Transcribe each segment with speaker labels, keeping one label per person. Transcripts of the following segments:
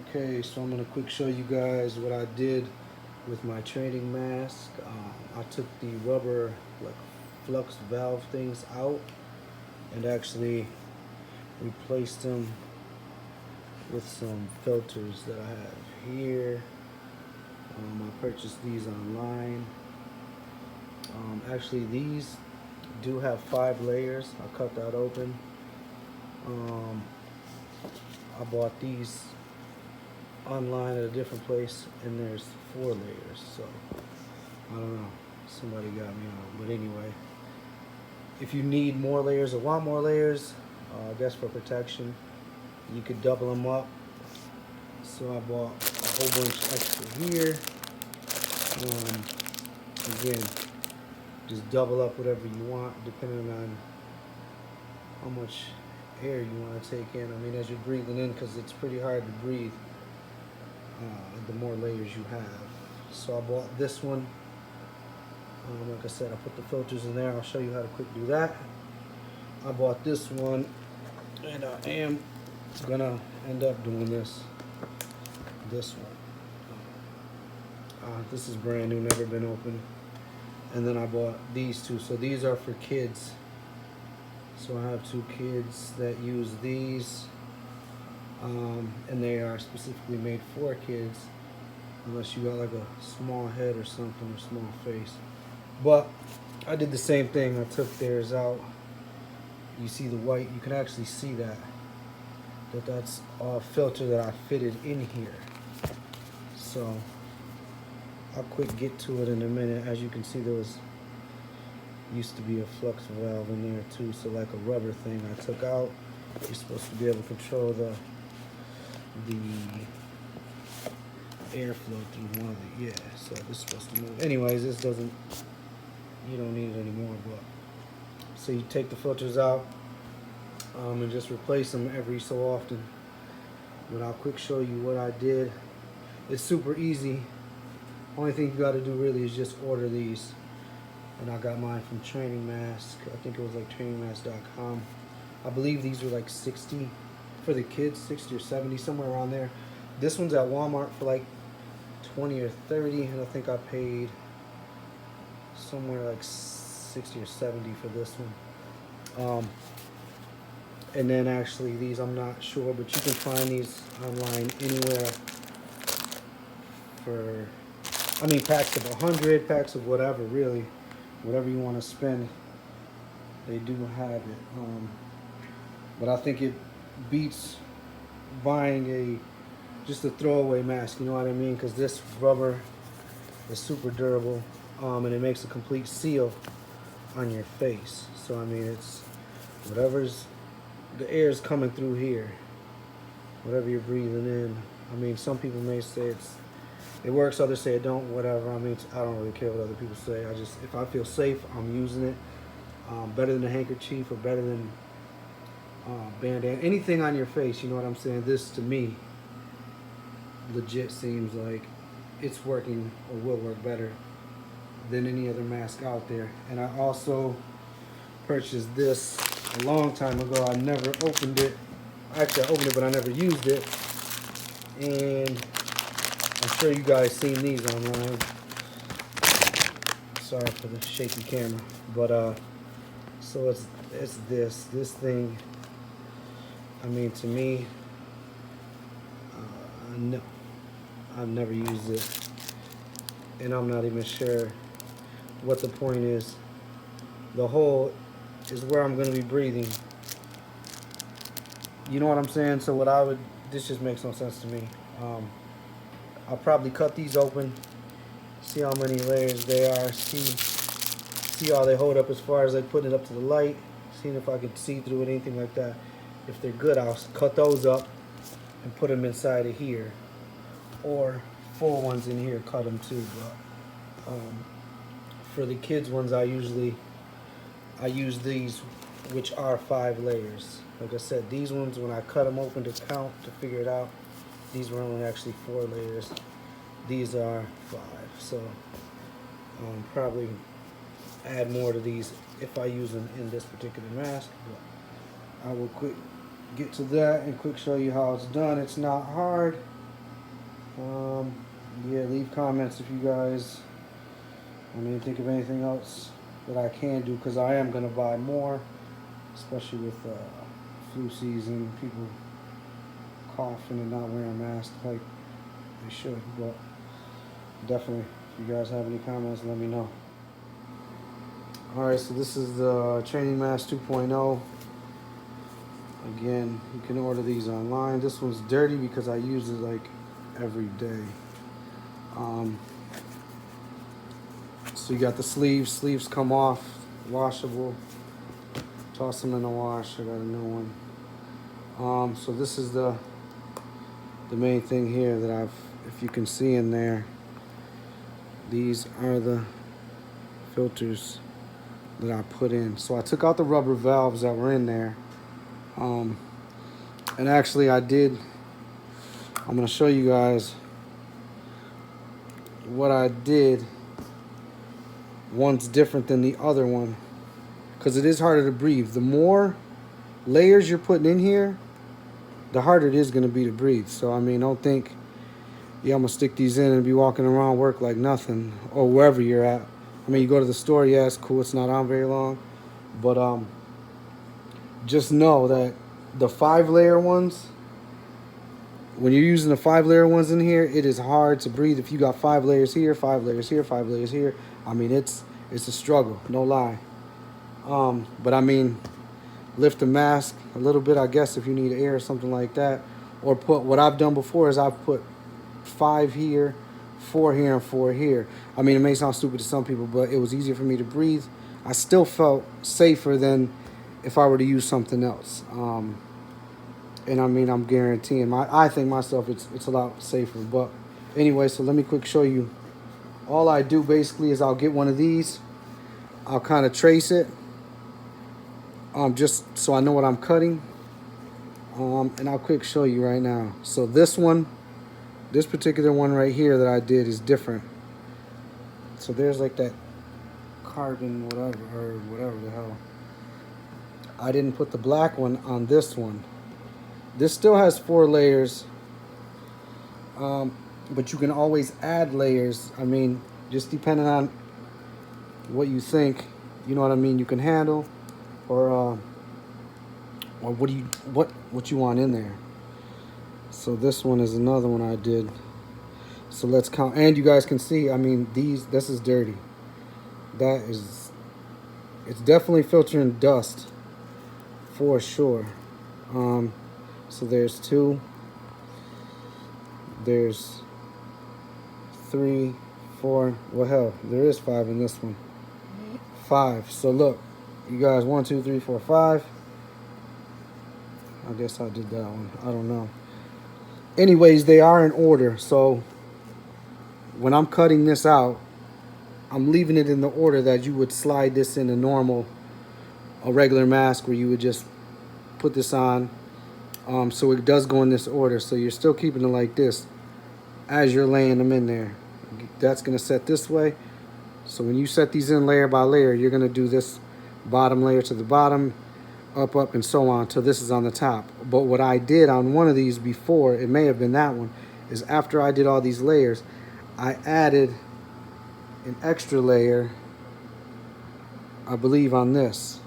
Speaker 1: Okay, so I'm gonna quick show you guys what I did with my training mask. I took the rubber like flux valve things out and actually replaced them with some filters that I have here. I purchased these online. Actually, these do have 5 layers. I cut that open. Um, I bought these online at a different place, and there's 4 layers. So I don't know. Somebody got me on. But anyway, if you need more layers or want more layers, I guess for protection, you could double them up. So I bought a whole bunch extra here. Um, Again, just double up whatever you want, depending on how much air you want to take in. I mean, as you're breathing in, because it's pretty hard to breathe, the more layers you have. So I bought this one. Like I said, I put the filters in there. I'll show you how to quick do that. I bought this one, and I am gonna end up doing this one. This is brand new, never been opened. And then I bought these two. So these are for kids. So I have 2 kids that use these, and they are specifically made for kids, unless you got like a small head or something, or small face. But I did the same thing. I took theirs out. You see the white, you can actually see that's a filter that I fitted in here. So I'll quick get to it in a minute. As you can see, there was used to be a flux valve in there too, so like a rubber thing I took out. You're supposed to be able to control the airflow through one of the, yeah, so this is supposed to move. Anyways, this doesn't, you don't need it anymore. But so you take the filters out, and just replace them every so often. But I'll quick show you what I did. It's super easy. Only thing you got to do really is just order these. And I got mine from Training Mask. I think it was like trainingmask.com. I believe these were like 60 for the kids, 60 or 70, somewhere around there. This one's at Walmart for like 20 or 30, and I think I paid somewhere like 60 or 70 for this one. And then actually these, I'm not sure, but you can find these online anywhere for, I mean, packs of 100, packs of whatever, really. Whatever you want to spend, they do have it. But I think it beats buying just a throwaway mask, you know what I mean? Because this rubber is super durable, and it makes a complete seal on your face. So I mean, it's whatever's, the air is coming through here, whatever you're breathing in. I mean, some people may say it works, others say it don't, whatever. I mean, I don't really care what other people say. If I feel safe, I'm using it. Better than a handkerchief, or better than bandana, anything on your face, you know what I'm saying? This, to me, legit seems like it's working, or will work better than any other mask out there. And I also purchased this a long time ago. I never opened it. Actually, I opened it, but I never used it. And I'm sure you guys seen these online. Sorry for the shaky camera, but so it's this thing. I mean, to me, no, I've never used it, and I'm not even sure what the point is. The hole is where I'm going to be breathing. You know what I'm saying? So this just makes no sense to me. I'll probably cut these open, see how many layers they are, see how they hold up as far as like putting it up to the light, seeing if I can see through it, anything like that. If they're good, I'll cut those up and put them inside of here, or full ones in here, cut them too. But for the kids ones, I use these, which are 5 layers. Like I said, these ones, when I cut them open to count, to figure it out, these were only actually 4 layers. These are 5. So probably add more to these if I use them in this particular mask. But I will quick get to that and quick show you how it's done. It's not hard. Yeah, leave comments if you guys, think of anything else that I can do, because I am going to buy more, especially with flu season, people coughing and not wearing masks like they should. But definitely, if you guys have any comments, let me know. Alright, so this is the Training Mask 2.0. Again, you can order these online. This one's dirty because I use it like every day. So you got the sleeves. Sleeves come off, washable. Toss them in the wash. I got a new one. So this is the main thing here that if you can see in there, these are the filters that I put in. So I took out the rubber valves that were in there. And actually I'm going to show you guys what I did. One's different than the other one because it is harder to breathe. The more layers you're putting in here, the harder it is going to be to breathe. So don't think, yeah, I'm going to stick these in and be walking around work like nothing, or wherever you're at. You go to the store, yeah, it's cool, it's not on very long, but just know that the 5-layer ones, when you're using the 5-layer ones in here, it is hard to breathe. If you got 5 layers here, 5 layers here, 5 layers here, it's a struggle, no lie. But lift the mask a little bit, I guess, if you need air or something like that. Or what I've done before is I've put 5 here, 4 here, and 4 here. It may sound stupid to some people, but it was easier for me to breathe. I still felt safer than if I were to use something else. And I'm guaranteeing, I think myself it's a lot safer. But anyway, so let me quick show you. All I do basically is I'll get one of these. I'll kind of trace it, just so I know what I'm cutting. And I'll quick show you right now. So this particular one right here that I did is different. So there's like that carbon whatever the hell. I didn't put the black one on this one. This still has 4 layers, but you can always add layers. Just depending on what you think, you can handle, or what you want in there. So this one is another one I did. So let's count, and you guys can see. This is dirty. It's definitely filtering dust for sure. So there's 2, there's 3, 4. Well, hell, there is 5 in this one. 5. So look, you guys, 1, 2, 3, 4, 5. I guess I did that one. I don't know. Anyways, they are in order. So when I'm cutting this out, I'm leaving it in the order that you would slide this in a regular mask, where you would just put this on. So it does go in this order. So you're still keeping it like this as you're laying them in there. That's going to set this way. So when you set these in layer by layer, you're going to do this bottom layer to the bottom, up, and so on till this is on the top. But what I did on one of these before, it may have been that one, is after I did all these layers, I added an extra layer, I believe, on this.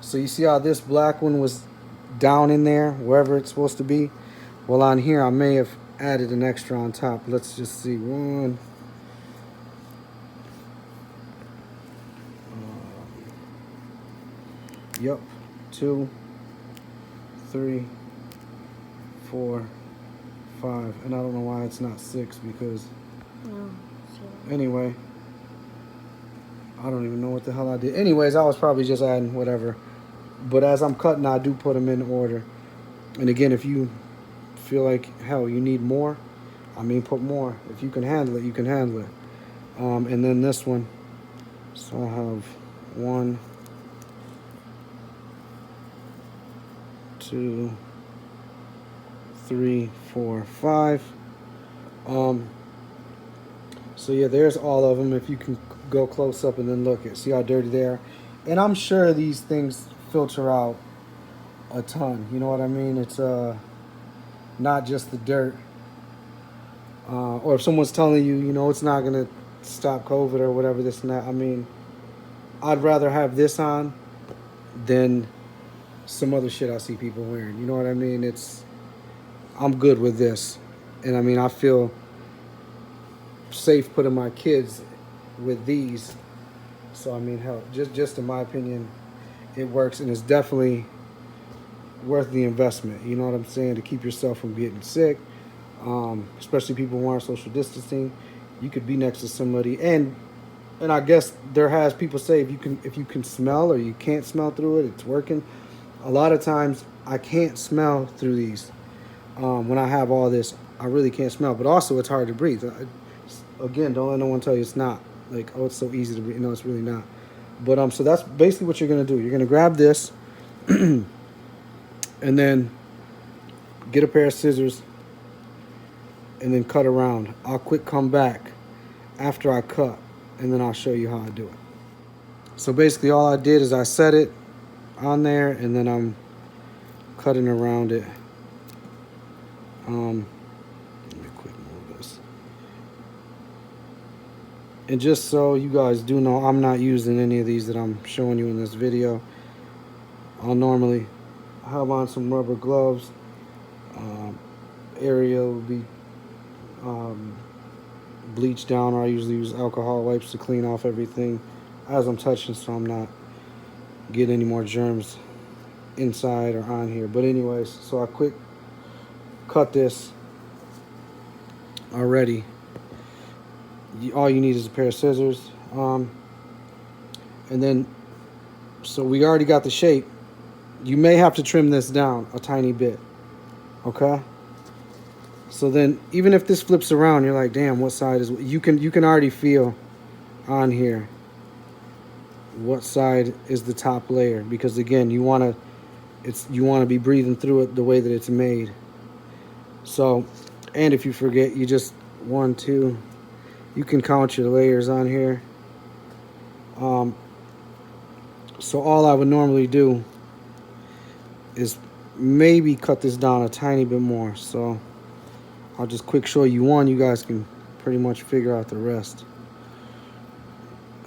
Speaker 1: So you see how this black one was down in there, wherever it's supposed to be? Well, on here, I may have added an extra on top. Let's just see. 1. Yep. 2, 3, 4, 5. And I don't know why it's not 6, because... No. Anyway. I don't even know what the hell I did. Anyways, I was probably just adding whatever. But as I'm cutting, I do put them in order. And again, if you feel like, hell, you need more, put more. If you can handle it, you can handle it. And then this one. So I have 1, 2, 3, 4, 5. So yeah, there's all of them. If you can go close up and then look at, see how dirty they are. And I'm sure these things filter out a ton. You know what I mean? It's not just the dirt. Or if someone's telling you, you know, it's not going to stop COVID or whatever, this and that. I mean, I'd rather have this on than some other shit I see people wearing. You know what I mean? I'm good with this. And I mean, I feel safe putting my kids with these. So I mean, hell, just in my opinion, it works, and it's definitely worth the investment. You know what I'm saying? To keep yourself from getting sick, especially people who aren't social distancing. You could be next to somebody, and I guess there has people say if you can smell or you can't smell through it, it's working. A lot of times I can't smell through these. When I have all this, I really can't smell. But also, it's hard to breathe. Again, don't let no one tell you it's not. Like, oh, it's so easy to breathe. No, it's really not. But so that's basically what you're gonna do. You're gonna grab this, and then get a pair of scissors, and then cut around. I'll quick come back after I cut, and then I'll show you how I do it. So basically, all I did is I set it on there, and then I'm cutting around it. Let me quick move this. And just so you guys do know, I'm not using any of these that I'm showing you in this video. I'll normally have on some rubber gloves. Area will be bleached down, or I usually use alcohol wipes to clean off everything as I'm touching, so I'm not getting any more germs inside or on here. But anyways, so I quick cut this already. All you need is a pair of scissors, and then so we already got the shape. You may have to trim this down a tiny bit, okay? So then even if this flips around, you're like, damn, what side is, you can already feel on here what side is the top layer, because again, you want to be breathing through it the way that it's made. So, and if you forget, you just 1, 2, you can count your layers on here. So all I would normally do is maybe cut this down a tiny bit more. So I'll just quick show you one. You guys can pretty much figure out the rest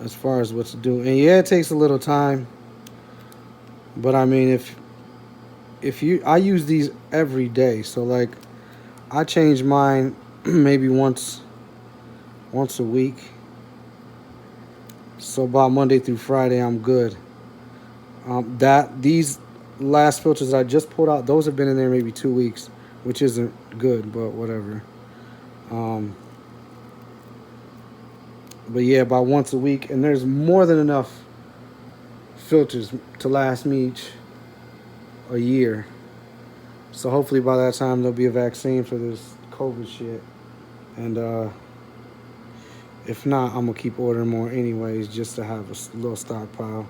Speaker 1: as far as what to do. And yeah, it takes a little time, but I mean, I use these every day. So like, I change mine maybe once a week. So about Monday through Friday, I'm good. These last filters I just pulled out, those have been in there maybe 2 weeks, which isn't good, but whatever. But yeah, about once a week, and there's more than enough filters to last me a year. So hopefully by that time there'll be a vaccine for this COVID shit. And if not, I'm gonna keep ordering more anyways, just to have a little stockpile.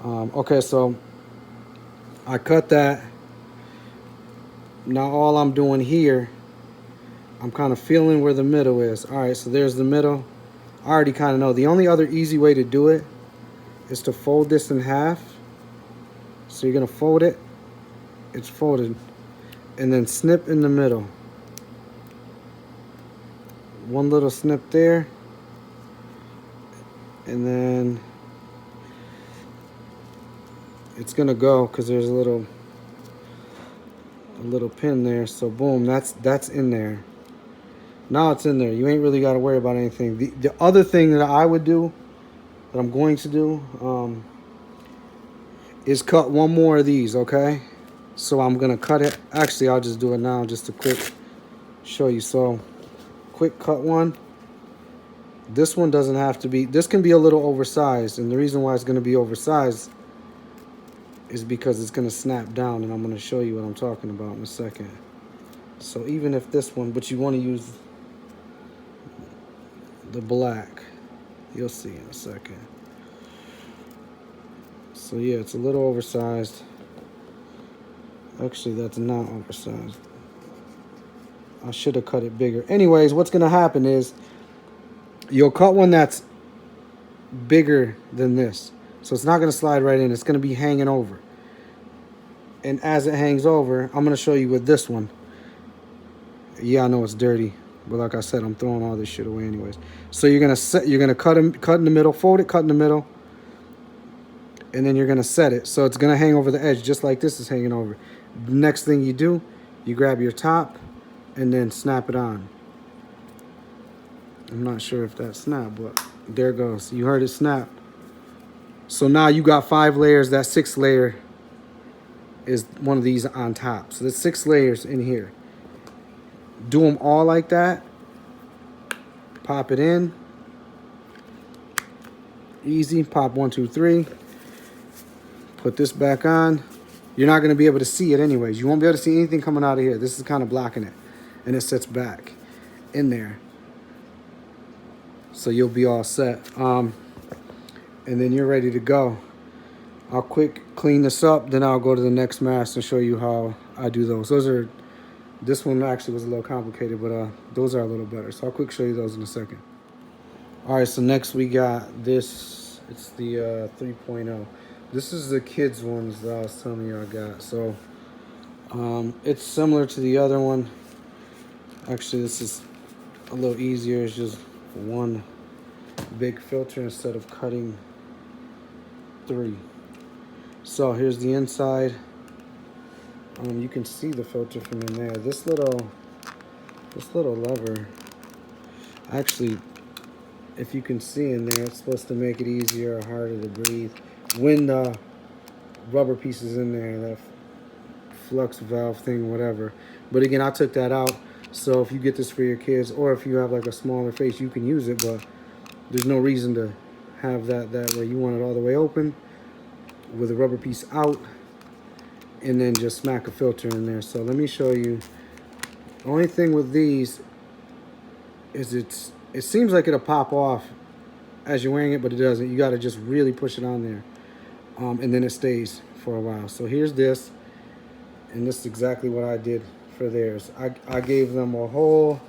Speaker 1: Okay, so I cut that. Now all I'm doing here, I'm kind of feeling where the middle is. All right, so there's the middle. I already kind of know. The only other easy way to do it is to fold this in half. So you're gonna fold it, it's folded, and then snip in the middle. One little snip there, and then it's gonna go because there's a little pin there. So boom, that's in there. Now it's in there. You ain't really got to worry about anything. The other thing that I would do, that I'm going to do, is cut one more of these, okay? So I'm going to cut it. Actually, I'll just do it now just to quick show you. So, quick cut one. This one doesn't have to be, this can be a little oversized. And the reason why it's going to be oversized is because it's going to snap down. And I'm going to show you what I'm talking about in a second. So even if this one, but you want to use the black, you'll see in a second. So yeah, it's a little oversized. Actually, that's not oversized. I should have cut it bigger. Anyways, what's gonna happen is you'll cut one that's bigger than this. So it's not gonna slide right in, it's gonna be hanging over. And as it hangs over, I'm gonna show you with this one. Yeah, I know it's dirty, But like I said, I'm throwing all this shit away anyways. So you're gonna cut in the middle, fold it, cut in the middle, and then you're gonna set it. So it's gonna hang over the edge just like this is hanging over. Next thing you do, you grab your top and then snap it on. I'm not sure if that snapped, but there it goes. You heard it snap. So now you got 5 layers. That 6th layer is one of these on top. So there's 6 layers in here. Do them all like that. Pop it in. Easy. Pop 1, 2, 3. Put this back on. You're not going to be able to see it anyways. You won't be able to see anything coming out of here. This is kind of blocking it. And it sits back in there. So you'll be all set. And then you're ready to go. I'll quick clean this up. Then I'll go to the next mask and show you how I do those. This one actually was a little complicated, but those are a little better. So I'll quick show you those in a second. All right, so next we got this. It's the 3.0. This is the kids ones that I was telling you I got. So it's similar to the other one. Actually, this is a little easier. It's just one big filter instead of cutting 3. So here's the inside. You can see the filter from in there. This little lever, actually, if you can see in there, it's supposed to make it easier or harder to breathe. When the rubber piece is in there, that flux valve thing, whatever. But again, I took that out. So if you get this for your kids, or if you have like a smaller face, you can use it, but there's no reason to have that way. You want it all the way open with a rubber piece out, and then just smack a filter in there. So let me show you. The only thing with these is it seems like it'll pop off as you're wearing it, but it doesn't. You got to just really push it on there, and then it stays for a while. So here's this, and this is exactly what I did for theirs. I gave them a whole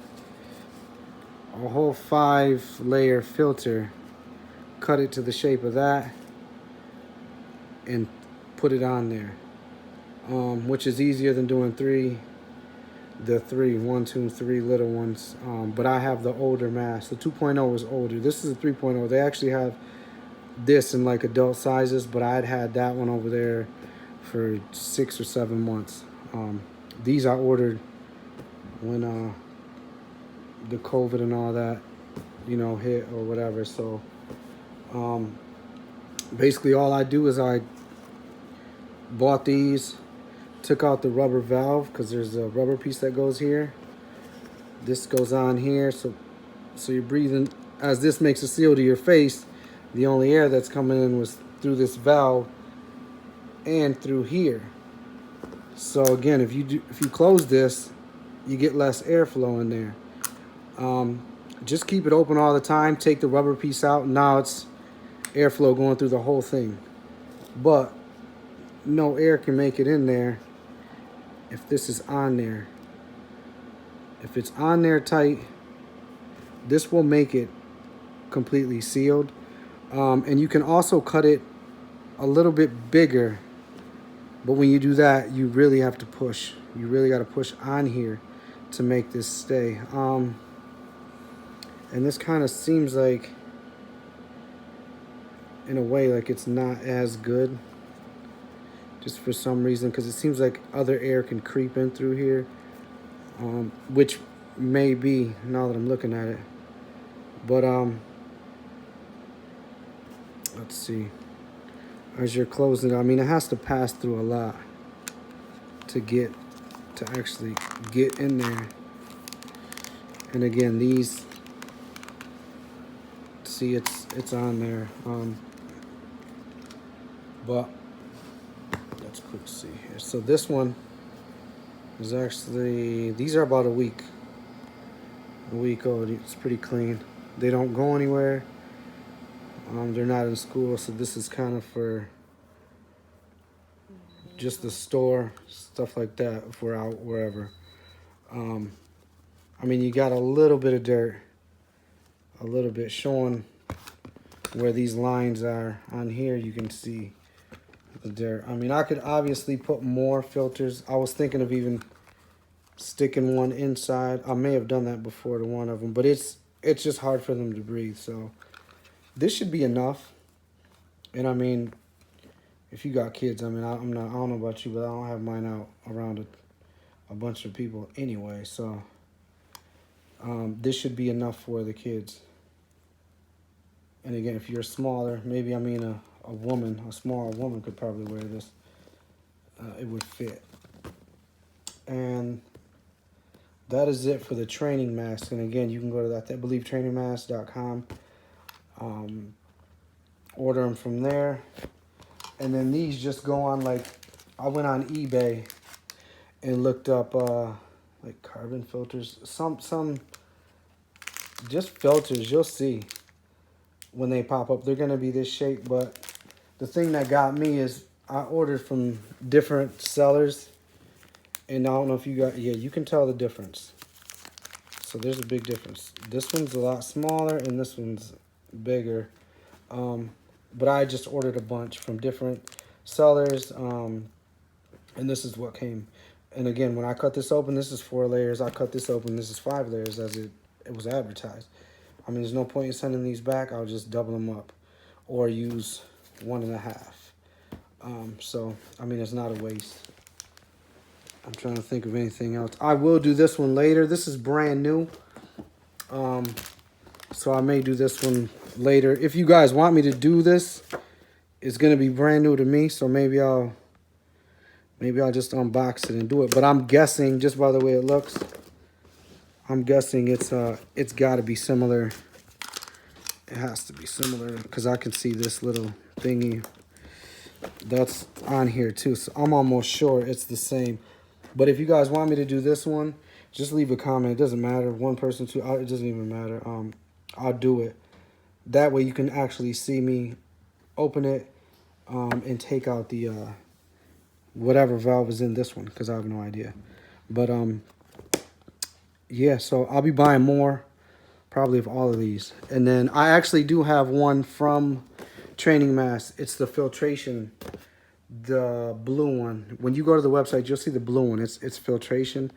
Speaker 1: 5-layer filter, cut it to the shape of that, and put it on there, which is easier than doing the 1, 2, 3 little ones. But I have the older mask. The 2.0 was older. This is a 3.0. They actually have this in like adult sizes, but I'd had that one over there for 6 or 7 months. These I ordered when the COVID and all that, hit or whatever. So basically all I do is I bought these, took out the rubber valve because there's a rubber piece that goes here. This goes on here, so you're breathing. As this makes a seal to your face, the only air that's coming in was through this valve and through here. So again, if you close this, you get less airflow in there. Just keep it open all the time. Take the rubber piece out. Now it's airflow going through the whole thing. But no air can make it in there if this is on there. If it's on there tight, this will make it completely sealed. And you can also cut it a little bit bigger. But when you do that, you really have to push. You really got to push on here to make this stay. And this kind of seems like, in a way, like it's not as good. Just for some reason, because it seems like other air can creep in through here. Which may be, now that I'm looking at it. But, let's see. As you're closing it, I mean, it has to pass through a lot to actually get in there. And again, these, see, it's on there. But let's quick see here. So this one is actually, these are about a week old. It's pretty clean. They don't go anywhere. They're not in school, so this is kind of for just the store, stuff like that, if we're out wherever. I mean, you got a little bit of dirt, a little bit showing where these lines are. On here, you can see the dirt. I mean, I could obviously put more filters. I was thinking of even sticking one inside. I may have done that before to one of them, but it's just hard for them to breathe. So this should be enough. And I mean, if you got kids, I mean, I don't know about you, but I don't have mine out around a bunch of people anyway. So this should be enough for the kids. And again, if you're smaller, maybe I mean a woman, a small woman could probably wear this. It would fit. And that is it for the training mask. And again, you can go to that, I believe, trainingmask.com. Order them from there. And then these just go on, like, I went on eBay and looked up like carbon filters. Some just filters, you'll see when they pop up. They're going to be this shape, but the thing that got me is I ordered from different sellers. And I don't know if you got, yeah, you can tell the difference. So there's a big difference. This one's a lot smaller and this one's bigger. But I just ordered a bunch from different sellers. And this is what came. And again, when I cut this open, this is 4 layers. I cut this open, this is 5 layers as it was advertised. I mean, there's no point in sending these back. I'll just double them up or use 1.5. So, I mean, it's not a waste. I'm trying to think of anything else. I will do this one later. This is brand new. So I may do this one later. If you guys want me to do this, it's going to be brand new to me. So maybe I'll just unbox it and do it. But I'm guessing, just by the way it looks, I'm guessing it's got to be similar. It has to be similar because I can see this little thingy that's on here too. So I'm almost sure it's the same. But if you guys want me to do this one, just leave a comment. It doesn't matter. One person, two, it doesn't even matter. I'll do it. That way you can actually see me open it and take out the whatever valve is in this one, because I have no idea. But yeah, so I'll be buying more, probably of all of these. And then I actually do have one from Training Mask. It's the filtration, the blue one. When you go to the website, you'll see the blue one. It's filtration,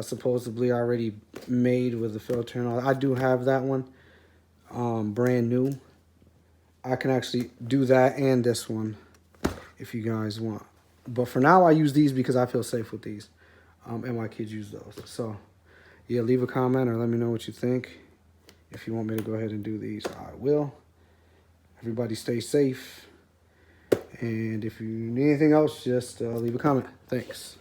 Speaker 1: supposedly already made with the filter and all. I do have that one, brand new. I can actually do that and this one if you guys want. But for now, I use these because I feel safe with these, and my kids use those. So yeah, leave a comment or let me know what you think. If you want me to go ahead and do these, I will. Everybody stay safe. And if you need anything else, just leave a comment. Thanks.